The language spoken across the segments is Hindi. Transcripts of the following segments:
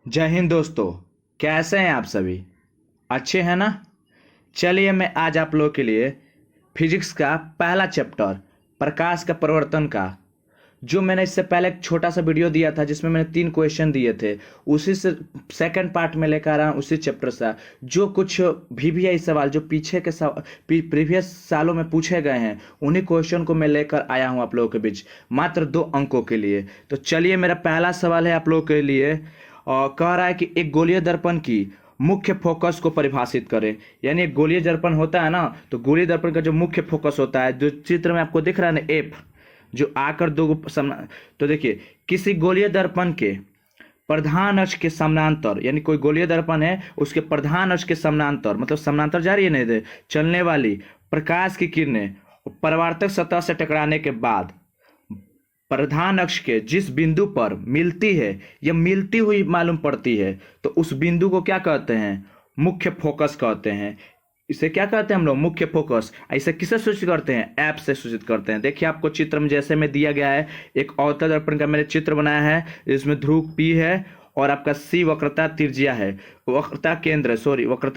जय हिंद दोस्तों। कैसे हैं आप सभी? अच्छे हैं ना? चलिए मैं आज आप लोगों के लिए फिजिक्स का पहला चैप्टर प्रकाश का परिवर्तन का, जो मैंने इससे पहले एक छोटा सा वीडियो दिया था जिसमें मैंने 3 क्वेश्चन दिए थे, उसी से सेकंड पार्ट में लेकर आया हूं उसी चैप्टर से। जो कुछ वीवीआई सवाल जो पीछे के प्रीवियस सालों में पूछे गए हैं, उन्हीं क्वेश्चन को मैं लेकर आया हूं आप लोगों के बीच मात्र 2 अंकों के लिए। तो चलिए, मेरा पहला सवाल है आप लोगों के लिए, और कह रहा है कि एक गोलीय दर्पण की मुख्य फोकस को परिभाषित करें। यानी एक गोलीय दर्पण होता है ना, तो गोलीय दर्पण का जो मुख्य फोकस होता है, जो चित्र में आपको दिख रहा है ना, एफ, जो आकर तो देखिए, किसी गोलीय दर्पण के प्रधान अक्ष के समानांतर, यानी कोई गोलीय दर्पण है उसके प्रधान अक्ष के समानांतर, मतलब समानांतर जा रही है नहीं दे चलने वाली प्रकाश की किरणें परावर्तक सतह से टकराने के बाद प्रधान अक्ष के जिस बिंदु पर मिलती है या मिलती हुई मालूम पड़ती है, तो उस बिंदु को क्या कहते हैं? मुख्य फोकस कहते हैं। इसे क्या कहते हैं हम लोग? मुख्य फोकस। ऐसे किसे सूचित करते हैं? ऐप से सूचित करते हैं। देखिए, आपको चित्र में जैसे में दिया गया है, एक अवतल दर्पण का मैंने चित्र बनाया है। इसमें ध्रुव पी है और आपका सी वक्रता त्रिज्या है, वक्रता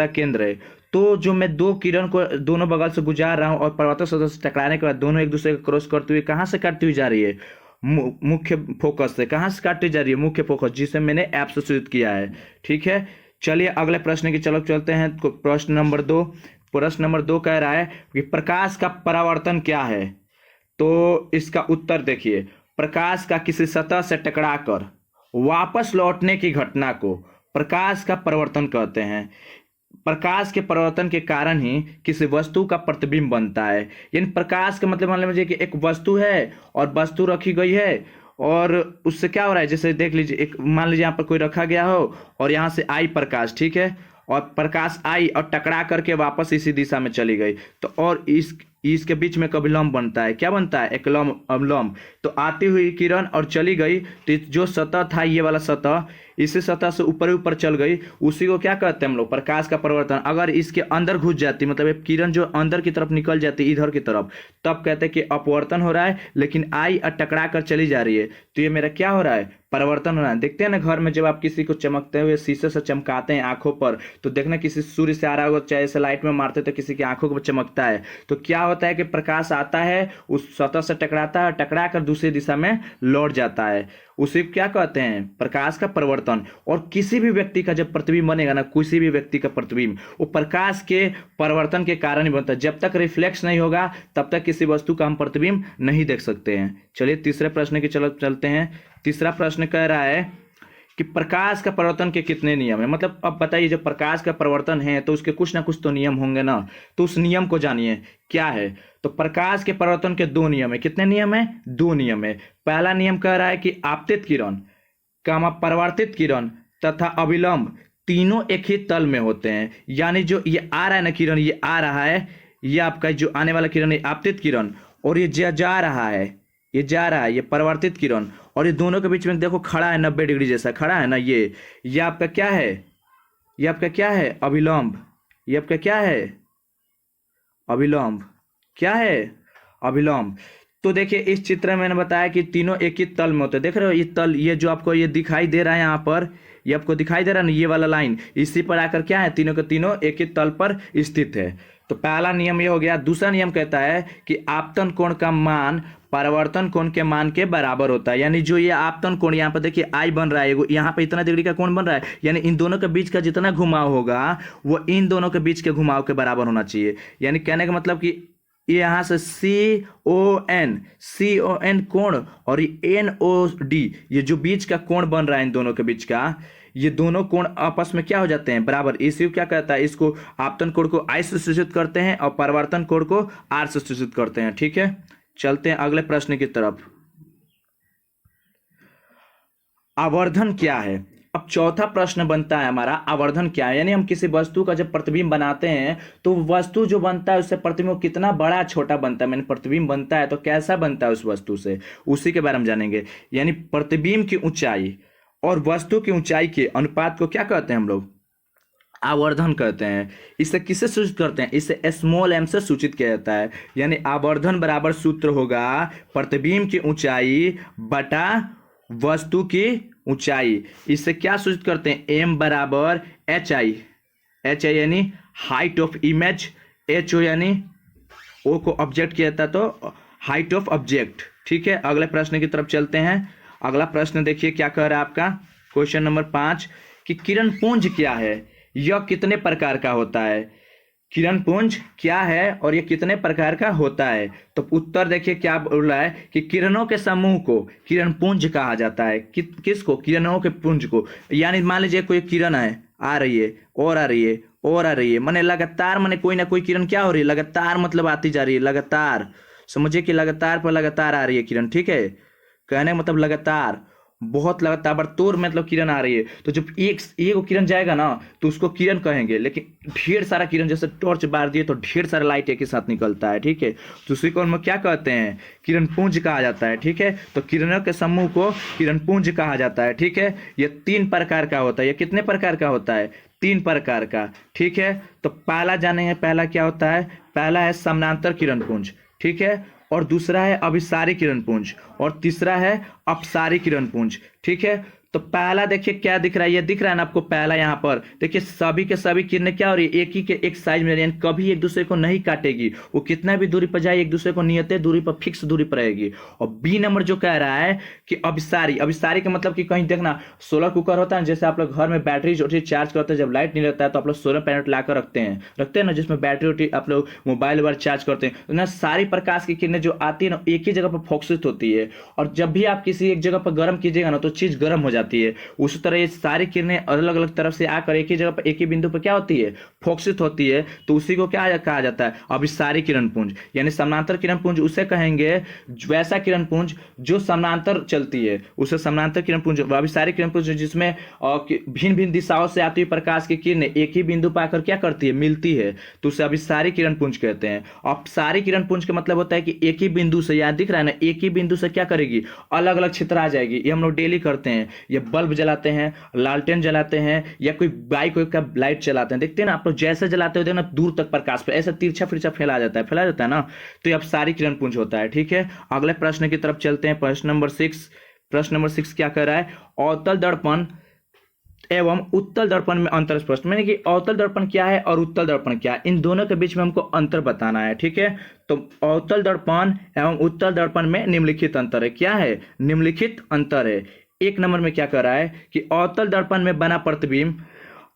केंद्र है। तो जो मैं दो किरण को दोनों बगल से गुजार रहा हूँ और परावर्तक सतह से टकराने के बाद दोनों एक दूसरे को क्रॉस करते हुए कहाँ से काटती हुई जा रही है? मुख्य फोकस से। कहाँ से काटती जा रही है? मुख्य फोकस, जिसे मैंने ऐप से सूचित किया है। ठीक है, चलिए अगले प्रश्न की चलो चलते हैं। प्रश्न नंबर 2 कह रहा है कि प्रकाश का परावर्तन क्या है? तो इसका उत्तर देखिए, प्रकाश का किसी सतह से टकराकर वापस लौटने की घटना को प्रकाश का परावर्तन कहते हैं। प्रकाश के परावर्तन के कारण ही किसी वस्तु का प्रतिबिंब बनता है। यानी प्रकाश का मतलब मान लीजिए कि एक वस्तु है और वस्तु रखी गई है, और उससे क्या हो रहा है, जैसे देख लीजिए, एक मान लीजिए यहाँ पर कोई रखा गया हो और यहाँ से आई प्रकाश, ठीक है, और प्रकाश आई और टकरा करके वापस इसी दिशा में चली गई, तो और इसके बीच में कभी लंब बनता है। क्या बनता है? एक लंब। तो आती हुई किरण और चली गई, तो जो सतह था, ये वाला सतह, इसी सतह से ऊपर ऊपर चल गई, उसी को क्या कहते हैं हम लोग? प्रकाश का परिवर्तन। अगर इसके अंदर घुस जाती, मतलब एक किरण जो अंदर की तरफ निकल जाती इधर की तरफ, तब कहते हैं कि अपवर्तन हो रहा है। लेकिन आई और टकरा कर चली जा रही है, तो ये मेरा क्या हो रहा है? परिवर्तन हो रहा है। देखते हैं ना, घर में जब आप किसी को चमकते हुए शीशे से चमकाते हैं आंखों पर, तो देखना किसी सूर्य से आ रहा होगा, चाहे ऐसे लाइट में मारते तो किसी की आंखों पर चमकता है। तो क्या होता है कि प्रकाश आता है, उस सतह से टकराता है, टकरा कर दूसरी दिशा में लौट जाता है। उसे क्या कहते हैं? प्रकाश का परिवर्तन। और किसी भी व्यक्ति का जब प्रतिबिंब बनेगा ना, किसी भी व्यक्ति का प्रतिबिंब, वो प्रकाश के परिवर्तन के कारण ही बनता है। जब तक रिफ्लेक्स नहीं होगा तब तक किसी वस्तु का हम प्रतिबिंब नहीं देख सकते हैं। चलिए तीसरे प्रश्न की चलते हैं। तीसरा प्रश्न कह रहा है कि प्रकाश का परिवर्तन के कितने नियम है? मतलब अब बताइए, जब प्रकाश का परिवर्तन है तो उसके कुछ ना कुछ तो नियम होंगे ना, तो उस नियम को जानिए क्या है। तो प्रकाश के परिवर्तन के 2 नियम है। कितने नियम है? 2 नियम है। पहला नियम कह रहा है कि आपतित किरण, परावर्तित किरण तथा अभिलंब तीनों एक ही तल में होते हैं। यानी जो ये आ रहा है ना किरण, ये आ रहा है, ये आपका जो आने वाला किरण है आपतित किरण, और ये जा रहा है, ये जा रहा है, ये परावर्तित किरण, और ये दोनों के बीच में देखो खड़ा है, 90 डिग्री जैसा खड़ा है ना, ये आपका क्या है? ये आपका क्या है? अभिलंब। ये आपका क्या है? अभिलंब। क्या है? अभिलंब। तो देखिए, इस चित्र में मैंने बताया कि तीनों एक ही तल में होते हैं। देख रहे हो ये तल, ये जो आपको ये दिखाई दे रहा है यहाँ पर, ये आपको दिखाई दे रहा है ना, ये वाला लाइन, इसी पर आकर क्या है? तीनों के तीनों एक ही तल पर स्थित है। तो पहला नियम ये हो गया। दूसरा नियम कहता है कि आपतन कोण का मान परावर्तन कोण के मान के बराबर होता है। यानी जो ये आपतन कोण यहाँ पर देखिए आई बन रहा है, यहाँ पे इतना डिग्री का कोण बन रहा है, यानी इन दोनों के बीच का जितना घुमाव होगा वो इन दोनों के बीच के घुमाव के बराबर होना चाहिए। यानी कहने का मतलब कि ये यहाँ से सी ओ एन कोण और ये NOD, ये जो बीच का कोण बन रहा है इन दोनों के बीच का, ये दोनों कोण आपस में क्या हो जाते हैं? बराबर। इसी क्या कहता है? इसको आपतन कोण को I से सूचित करते हैं और परावर्तन कोण को R से सूचित करते हैं। ठीक है, चलते हैं अगले प्रश्न की तरफ। आवर्धन क्या है? अब चौथा प्रश्न बनता है हमारा, आवर्धन क्या है? यानी हम किसी वस्तु का जब प्रतिबिंब बनाते हैं तो वस्तु जो बनता है उससे प्रतिबिंब कितना बड़ा छोटा बनता है, मैंने प्रतिबिंब बनता है तो कैसा बनता है उस वस्तु से, उसी के बारे में जानेंगे। यानी प्रतिबिंब की ऊंचाई और वस्तु की ऊंचाई के अनुपात को क्या कहते हैं हम लोग? आवर्धन कहते हैं। इसे किससे सूचित करते हैं? इसे स्मॉल m से सूचित किया जाता है। यानी आवर्धन बराबर सूत्र होगा प्रतिबिंब की ऊंचाई बटा वस्तु की ऊंचाई। इससे क्या सूचित करते हैं, एम बराबर एच आई। एच आई यानी height of image, H O यानी ओ को ऑब्जेक्ट किया जाता तो हाइट ऑफ ऑब्जेक्ट। ठीक है, अगले प्रश्न की तरफ चलते हैं। अगला प्रश्न देखिए क्या कह रहा है आपका, क्वेश्चन नंबर 5 कि किरण पुंज क्या है, यह कितने प्रकार का होता है। किरण पुंज क्या है और यह कितने प्रकार का होता है। तो उत्तर देखिए क्या बोल रहा है कि किरणों के समूह को किरण पुंज कहा जाता है। किसको, किरणों के पुंज को। यानी मान लीजिए कोई किरण है, आ रही है और आ रही है और आ रही है, माने लगातार, माने कोई ना कोई किरण क्या हो रही है, लगातार मतलब आती जा रही है, लगातार। समझिए कि लगातार पर लगातार आ रही है किरण। ठीक है, कहने का मतलब लगातार, बहुत लगातार बरतोर मतलब किरण आ रही है। तो जब एक किरण जाएगा ना तो उसको किरण कहेंगे, लेकिन ढेर सारा किरण जैसे टॉर्च बार दिए तो ढेर सारा लाइट एक ही साथ निकलता है। ठीक है, तो उसी को हम क्या कहते हैं, किरण पुंज कहा जाता है। ठीक है, तो किरणों के समूह को किरण पुंज कहा जाता है। ठीक है, ये 3 प्रकार का होता है। ये कितने प्रकार का होता है, 3 प्रकार का। ठीक है, तो पहला जानेंगे, पहला क्या होता है, पहला है समानांतर किरण पुंज। ठीक है, और दूसरा है अभिसारी किरण पुंज, और तीसरा है अपसारी किरण पुंज। ठीक है, तो पहला देखिए क्या दिख रहा है, ये दिख रहा है ना आपको, पहला यहाँ पर देखिए सभी के सभी किरणें क्या हो रही है, एक ही के एक साइज में, यानी कभी एक दूसरे को नहीं काटेगी। वो कितना भी दूरी पर जाए एक दूसरे को नियत दूरी पर, फिक्स दूरी पर रहेगी। और बी नंबर जो कह रहा है कि अभिसारी। अभिसारी का मतलब कि कहीं देखना सोलर कुकर होता है, जैसे आप लोग घर में बैटरी जो चार्ज करते हैं, जब लाइट नहीं रहता है तो आप लोग सोलर पैनल लाकर रखते हैं ना, जिसमें बैटरी आप लोग मोबाइल वगैरह चार्ज करते हैं। तो ना सारी प्रकाश की किरणें जो आती है ना एक ही जगह पर फोकसित होती है, और जब भी आप किसी एक जगह पर गर्म कीजिएगा ना तो चीज गर्म हो जाती है। उसी तरह ये सारी किरणें अलग अलग तरफ से आकर एक ही जगह पर एक ही बिंदु पर क्या होती है, फोकसित होती है। तो उसी को क्या कहा जाता है, अभिसारी किरण पुंज। यानी समानांतर किरण पुंज उसे कहेंगे, वैसा किरण पुंज जो समानांतर चलती है उसे समानांतर किरण पुंज। अभिसारी किरण पुंज जिसमें भिन्न भिन्न दिशाओं से आती हुई प्रकाश की किरणें एक ही बिंदु पर आकर क्या करती है, मिलती है, तो उसे अभिसारी किरण पुंज कहते हैं। अपसारी किरण पुंज का मतलब होता है कि एक ही बिंदु से, यहाँ दिख रहा है ना, एक ही बिंदु से क्या करेगी, अलग अलग क्षेत्र आ जाएगी। ये हम लोग डेली करते हैं, ये बल्ब जलाते हैं, लालटेन जलाते हैं, या कोई बाइक का लाइट चलाते हैं, देखते हैं ना आप लोग, जैसे जलाते हो देखना दूर तक प्रकाश पे ऐसा तिरछा फिरछा फैला जाता है ना, तो ये अपसारी किरण पुंज होता है। ठीक है, अगले प्रश्न की तरफ चलते हैं। प्रश्न नंबर 6। प्रश्न नंबर 6 क्या कर रहा है, अवतल दर्पण एवं उत्तल दर्पण में अंतर स्पष्ट। मैंने कि अवतल दर्पण क्या है और उत्तल दर्पण क्या है, इन दोनों के बीच में हमको अंतर बताना है। ठीक है, तो अवतल दर्पण एवं उत्तल दर्पण में निम्नलिखित अंतर है। क्या है, निम्नलिखित अंतर है। 1 नंबर में क्या कर रहा है कि अवतल दर्पण में बना प्रतिबिंब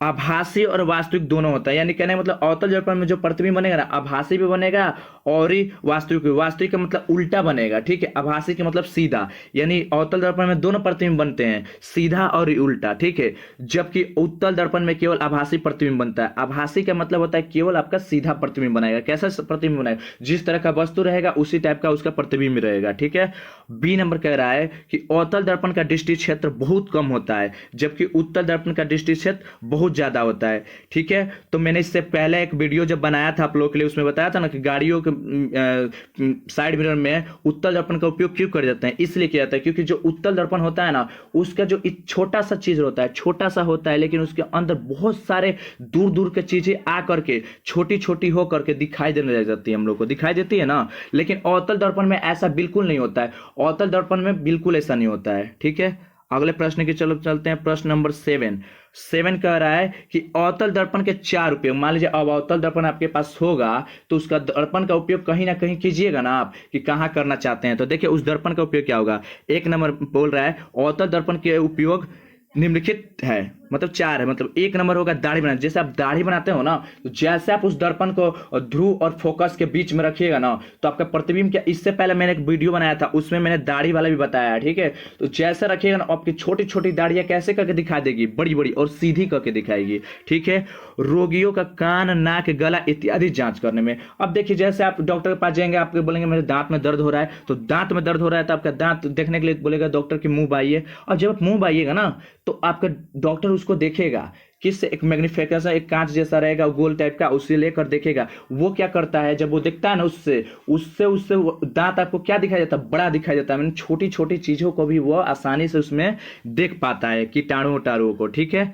आभासी और वास्तविक दोनों होता है। यानी कहने का मतलब अवतल दर्पण में जो प्रतिबिंब बनेगा ना, आभासी भी बनेगा और ही वास्तविक भी। वास्तविक का मतलब उल्टा बनेगा। ठीक है, आभासी का मतलब सीधा, यानी अवतल दर्पण में दोनों प्रतिबिंब बनते हैं, सीधा और उल्टा। ठीक है, जबकि उत्तल दर्पण में केवल आभासी प्रतिबिंब बनता है। आभासी का मतलब होता है केवल आपका सीधा प्रतिबिंब बनाएगा। कैसा प्रतिबिंब बनाएगा, जिस तरह का वस्तु रहेगा उसी टाइप का उसका प्रतिबिंब रहेगा। ठीक है, बी नंबर कह रहा है कि अवतल दर्पण का दृष्टि क्षेत्र बहुत कम होता है, जबकि उत्तल दर्पण का दृष्टि क्षेत्र बहुत ज्यादा होता है। ठीक है, तो मैंने इससे पहले एक वीडियो जब बनाया था आप लोगों के लिए, उसमें बताया था ना कि गाड़ियों के साइड मिरर में उत्तल दर्पण का उपयोग क्यों कर जाते हैं। इसलिए किया जाता है क्योंकि जो उत्तल दर्पण होता है ना, उसका जो छोटा सा चीज होता है, छोटा सा होता है, लेकिन उसके अंदर बहुत सारे दूर दूर के चीजें आ करके छोटी छोटी हो करके दिखाई देने लग जाती है, हम लोग को दिखाई देती है ना। लेकिन अवतल दर्पण में ऐसा बिल्कुल नहीं होता है, अवतल दर्पण में बिल्कुल ऐसा नहीं होता है। ठीक है, अगले प्रश्न की चलते हैं। प्रश्न नंबर 7 कह रहा है कि अवतल दर्पण के 4 उपयोग। मान लीजिए अब अवतल दर्पण आपके पास होगा तो उसका दर्पण का उपयोग कहीं ना कहीं कीजिएगा ना आप, कि कहाँ करना चाहते हैं। तो देखिए उस दर्पण का उपयोग क्या होगा। 1 नंबर बोल रहा है अवतल दर्पण के उपयोग निम्नलिखित है, मतलब 4 है। मतलब 1 नंबर होगा दाढ़ी बनाना। जैसे आप दाढ़ी बनाते हो ना, तो जैसे आप उस दर्पण को ध्रुव और फोकस के बीच में रखिएगा ना, तो आपका प्रतिबिंब क्या, इससे पहले मैंने एक वीडियो बनाया था उसमें मैंने दाढ़ी वाला भी बताया। ठीक है, तो जैसे रखिएगा ना, आपकी छोटी छोटी दाढ़ियां कैसे करके दिखा देगी, बड़ी बड़ी और सीधी करके दिखाएगी। ठीक है, रोगियों का कान, नाक, गला इत्यादि जांच करने में। अब देखिए जैसे आप डॉक्टर के पास जाएंगे, आपको बोलेंगे मेरे दांत में दर्द हो रहा है, तो दांत में दर्द हो रहा है तो आपका दांत देखने के लिए बोलेगा डॉक्टर की मुंह बाइए। और जब आप मुंह बाइएगा ना, तो आपका डॉक्टर उसको देखेगा किससे, एक मैग्नीफिकेशन, एक कांच जैसा रहेगा गोल टाइप का, उससे लेकर देखेगा। वो क्या करता है, जब वो देखता है ना, उससे दांत आपको क्या दिखाई देता है, बड़ा दिखाई देता है। छोटी छोटी चीजों को भी वो आसानी से उसमें देख पाता है, कीटाणु को। ठीक है,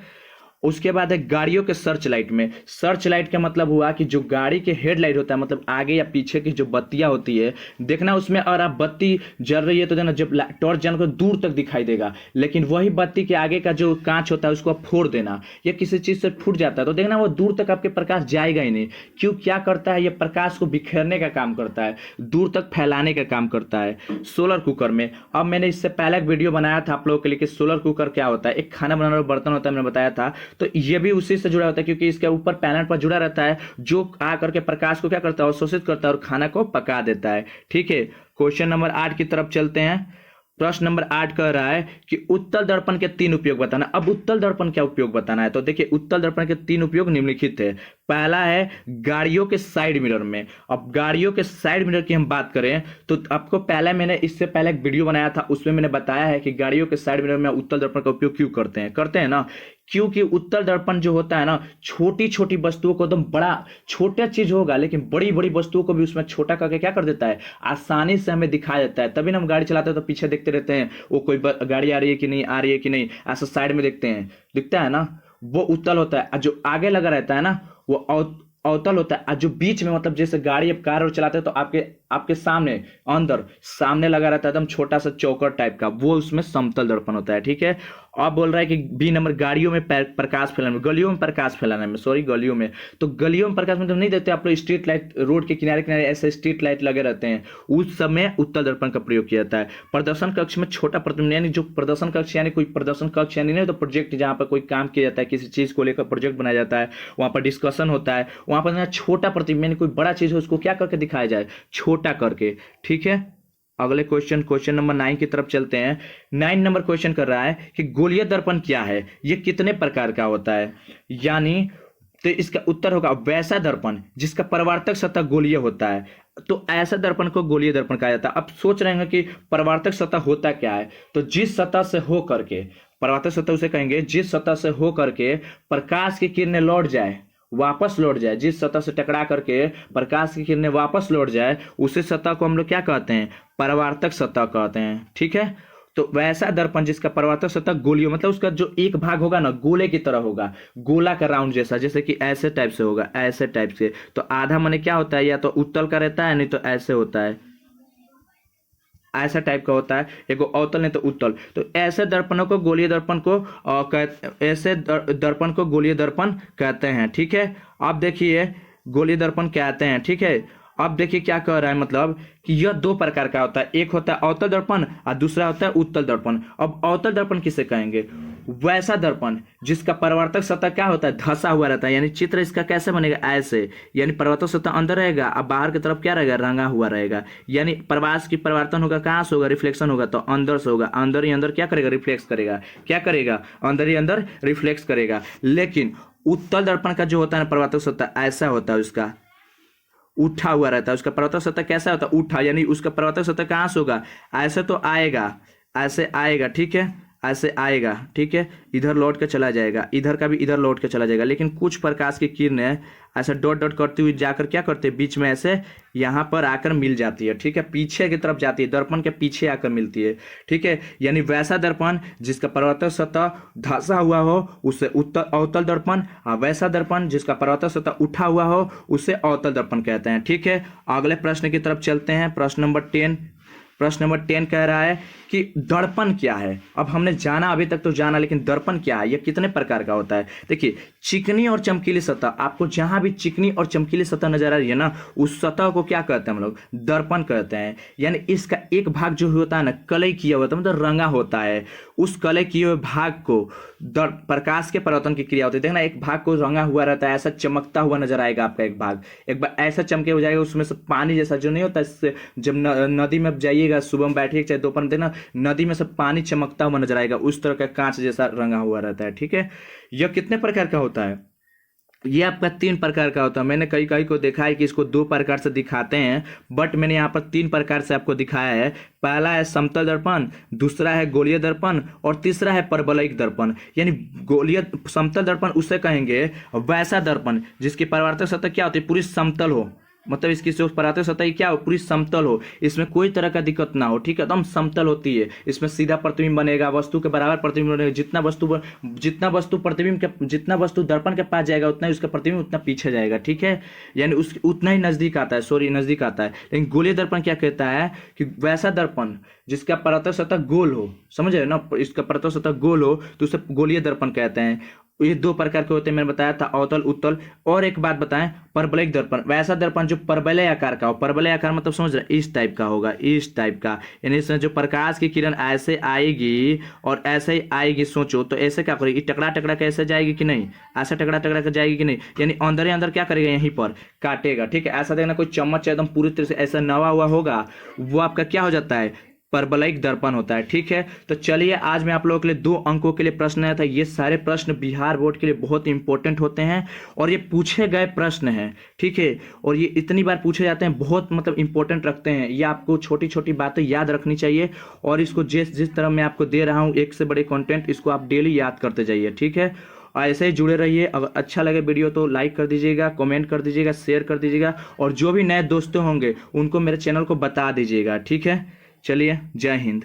उसके बाद है गाड़ियों के सर्च लाइट में। सर्च लाइट का मतलब हुआ कि जो गाड़ी के हेडलाइट होता है, मतलब आगे या पीछे की जो बत्तियां होती है, देखना उसमें अगर आप बत्ती जल रही है तो देना जब टॉर्च जल को दूर तक दिखाई देगा, लेकिन वही बत्ती के आगे का जो कांच होता है उसको आप फोड़ देना या किसी चीज से फूट जाता है तो देखना वो दूर तक आपके प्रकाश जाएगा ही नहीं। क्यों, क्या करता है, ये प्रकाश को बिखेरने का काम करता है, दूर तक फैलाने का काम करता है। सोलर कुकर में, अब मैंने इससे पहले एक वीडियो बनाया था आप लोगों के लिए कि सोलर कुकर क्या होता है, एक खाना बनाने वाला बर्तन होता है, मैंने बताया था। तो ये भी उसी से जुड़ा होता है क्योंकि इसके ऊपर पैनल पर जुड़ा रहता है जो आ करके प्रकाश को क्या करता है, अवशोषित करता है और खाना को पका देता है। ठीक है, क्वेश्चन नंबर 8 की तरफ चलते हैं। प्रश्न नंबर 8 कह रहा है कि उत्तल दर्पण के 3 उपयोग बताना। अब उत्तल दर्पण क्या उपयोग बताना है, तो देखिए उत्तल दर्पण के 3 उपयोग निम्नलिखित है। पहला है गाड़ियों के साइड मिरर में। अब गाड़ियों के साइड मिरर की हम बात करें तो आपको पहले मैंने इससे पहले एक वीडियो बनाया था, उसमें मैंने बताया है कि गाड़ियों के साइड मिरर में उत्तल दर्पण का उपयोग क्यों करते हैं ना, क्योंकि उत्तल दर्पण जो होता है ना, छोटी छोटी वस्तुओं को एकदम बड़ा छोटा चीज होगा लेकिन बड़ी बड़ी वस्तुओं को भी उसमें छोटा करके क्या कर देता है, आसानी से हमें दिखा देता है। तभी ना हम गाड़ी चलाते हैं तो पीछे देखते रहते हैं वो कोई गाड़ी आ रही है कि नहीं, आ रही है कि नहीं, ऐसा साइड में देखते हैं, दिखता है ना, वो उत्तल होता है। जो आगे लगा रहता है ना वो अवतल होता है। जो बीच में, मतलब जैसे गाड़ी अब कार चलाते हैं तो आपके सामने अंदर सामने लगा रहता है एकदम छोटा सा चौकर टाइप का, वो उसमें समतल दर्पण होता है। ठीक है, अब बोल रहा है कि बी नंबर गाड़ियों में प्रकाश फैलाने में, गलियों में प्रकाश फैलाने में, सॉरी गलियों में, तो गलियों में प्रकाश मतलब नहीं देते आप लोग, स्ट्रीट लाइट रोड के किनारे किनारे ऐसे स्ट्रीट लाइट लगे रहते हैं, उस समय उत्तल दर्पण का प्रयोग किया जाता है। प्रदर्शन कक्ष में छोटा प्रतिबिंब, यानी जो प्रदर्शन कक्ष यानी कोई प्रदर्शन कक्ष यानी नहीं तो प्रोजेक्ट जहाँ पर कोई काम किया जाता है, किसी चीज को लेकर प्रोजेक्ट बनाया जाता है, वहां पर डिस्कशन होता है, वहां पर छोटा प्रतिबिंब यानी कोई बड़ा चीज है उसको क्या करके दिखाया जाए, छोटा करके। ठीक है, अगले क्वेश्चन नंबर 9 की तरफ चलते हैं। 9 नंबर क्वेश्चन कर रहा है कि गोलीय दर्पण क्या है, ये कितने प्रकार का होता है, यानी तो इसका उत्तर होगा वैसा दर्पण जिसका परावर्तक सतह गोलीय होता है, तो ऐसा दर्पण को गोलीय दर्पण कहा जाता है। अब सोच रहे हैं कि परावर्तक सतह होता क्या है, तो जिस सतह से हो करके, परावर्तक सतह उसे कहेंगे जिस सतह से हो करके प्रकाश की किरणें लौट जाए, वापस लौट जाए, जिस सतह से टकरा करके प्रकाश की किरणें वापस लौट जाए, उसी सतह को हम लोग क्या कहते हैं, परावर्तक सतह कहते हैं। ठीक है, तो वैसा दर्पण जिसका परावर्तक सतह गोलीय, मतलब उसका जो एक भाग होगा ना गोले की तरह होगा, गोला का राउंड जैसा, जैसे कि ऐसे टाइप से होगा, ऐसे टाइप से, तो आधा माने क्या होता है, या तो उत्तल का रहता है नहीं तो ऐसे होता है, ऐसा टाइप का होता है, एक अवतल नहीं तो उत्तल। तो ऐसे दर्पणों को गोलीय दर्पण को ऐसे दर्पण को गोलीय दर्पण कहते हैं। ठीक है, अब देखिए गोलीय दर्पण कहते हैं। ठीक है, अब देखिए क्या कह रहा है, मतलब कि यह 2 प्रकार का होता है, एक होता है अवतल दर्पण और दूसरा होता है उत्तल दर्पण। अब अवतल दर्पण किसे कहेंगे, वैसा दर्पण जिसका परावर्तक सतह क्या होता है, धंसा हुआ रहता है, यानी चित्र इसका कैसे बनेगा, ऐसे, यानी परावर्तक सतह अंदर रहेगा और बाहर की तरफ क्या रहेगा, रंगा हुआ रहेगा, यानी प्रवास की परिवर्तन होगा, कहाँ से होगा, रिफ्लेक्शन होगा, तो अंदर से होगा, अंदर ही अंदर क्या करेगा, रिफ्लेक्स करेगा, क्या करेगा, अंदर ही अंदर रिफ्लेक्स करेगा। लेकिन उत्तल दर्पण का जो होता है परावर्तक सतह ऐसा होता है, उसका उठा हुआ रहता है, उसका परावर्तक सतह कैसा होता है, उठा, यानी उसका परावर्तक सतह कहाँ से होगा, ऐसे तो आएगा, ऐसे आएगा, ठीक है, ऐसे आएगा, ठीक है, इधर लौट के चला जाएगा, इधर का भी इधर लौट के चला जाएगा, लेकिन कुछ प्रकाश की किरणें ऐसे डॉट डॉट करती हुई जाकर क्या करते हैं, बीच में ऐसे यहाँ पर आकर मिल जाती है। ठीक है, पीछे की तरफ जाती है, दर्पण के पीछे आकर मिलती है। ठीक है, यानी वैसा दर्पण जिसका परावर्तक सतह धंसा हुआ हो उसे अवतल दर्पण, और वैसा दर्पण जिसका परावर्तक सतह उठा हुआ हो उसे अवतल दर्पण कहते हैं। ठीक है, अगले प्रश्न की तरफ चलते हैं। प्रश्न नंबर 10 कह रहा है कि दर्पण क्या है। अब हमने जाना, अभी तक तो जाना, लेकिन दर्पण क्या है, यह कितने प्रकार का होता है। देखिए, चिकनी और चमकीली सतह, आपको जहां भी चिकनी और चमकीली सतह नजर आ रही है ना, उस सतह को क्या कहते हैं हम लोग, दर्पण कहते हैं। यानी इसका एक भाग जो होता है ना, कलई किया होता है, मतलब रंगा होता है, उस कलई किए हुए भाग को प्रकाश के परावर्तन की क्रिया होती है। देखना, एक भाग को रंगा हुआ रहता है, ऐसा चमकता हुआ नजर आएगा आपका एक भाग, एक बार ऐसा चमके हो जाएगा, उसमें से पानी जैसा जो नहीं होता, इससे जब नदी में जाइएगा, सुबह में बैठिए चाहे दोपहर में, देखना नदी में से पानी चमकता हुआ नजर आएगा, उस तरह का कांच जैसा रंगा हुआ रहता है। ठीक है, यह कितने प्रकार का होता है, ये आपका 3 प्रकार का होता है। मैंने कई को देखा है कि इसको 2 प्रकार से दिखाते हैं, बट मैंने यहाँ पर 3 प्रकार से आपको दिखाया है। पहला है समतल दर्पण, दूसरा है गोलीय दर्पण और तीसरा है परवलयिक दर्पण। यानी गोलीय समतल दर्पण उसे कहेंगे वैसा दर्पण जिसकी परावर्तक सतह क्या होती है, पूरी समतल हो, मतलब इसकी जो परावर्तक सतह ये क्या हो, पूरी समतल हो, इसमें कोई तरह का दिक्कत ना हो, ठीक है, एकदम समतल होती है, इसमें सीधा प्रतिबिंब बनेगा, वस्तु के बराबर प्रतिबिंब बनेगा, जितना वस्तु दर्पण के पास जाएगा उतना ही उसका प्रतिबिंब उतना पीछे जाएगा, ठीक है, यानी उस उतना ही नजदीक आता है, सॉरी नजदीक आता है। लेकिन गोलीय दर्पण क्या कहता है कि वैसा दर्पण जिसका परावर्तक सतह गोल हो, समझ रहे हो ना, इसका परावर्तक सतह गोल हो तो उसे गोलीय दर्पण कहते हैं। ये दो प्रकार के होते हैं, मैंने बताया था, अवतल उत्तल। और एक बात बताएं, परवलयिक दर्पण, वैसा दर्पण जो परवलय आकार का हो, परवलय आकार मतलब समझ रहे, इस टाइप का होगा, इस टाइप का, यानी इसमें जो प्रकाश की किरण ऐसे आएगी और ऐसे ही आएगी, सोचो तो ऐसे क्या करेगी, टकरा टकरा के ऐसे जाएगी कि नहीं, ऐसा टकरा टकरा के जाएगी कि नहीं, यानी अंदर ही अंदर क्या करेगा, यहीं पर काटेगा, ठीक है। ऐसा देखना कोई चम्मच एकदम पूरी तरह से ऐसा नवा हुआ होगा, वो आपका क्या हो जाता है, परवलयिक दर्पण होता है, ठीक है। तो चलिए आज मैं आप लोगों के लिए 2 अंकों के लिए प्रश्न आया था। ये सारे प्रश्न बिहार बोर्ड के लिए बहुत इंपॉर्टेंट होते हैं और ये पूछे गए प्रश्न हैं, ठीक है, और ये इतनी बार पूछे जाते हैं, बहुत मतलब इंपॉर्टेंट रखते हैं। ये आपको छोटी छोटी बातें याद रखनी चाहिए और इसको जिस तरह मैं आपको दे रहा हूँ एक से बड़े कंटेंट, इसको आप डेली याद करते जाइए, ठीक है। और ऐसे ही जुड़े रहिए। अगर अच्छा लगे वीडियो तो लाइक कर दीजिएगा, कमेंट कर दीजिएगा, शेयर कर दीजिएगा, और जो भी नए दोस्त होंगे उनको मेरे चैनल को बता दीजिएगा, ठीक है। चलिए, जय हिंद।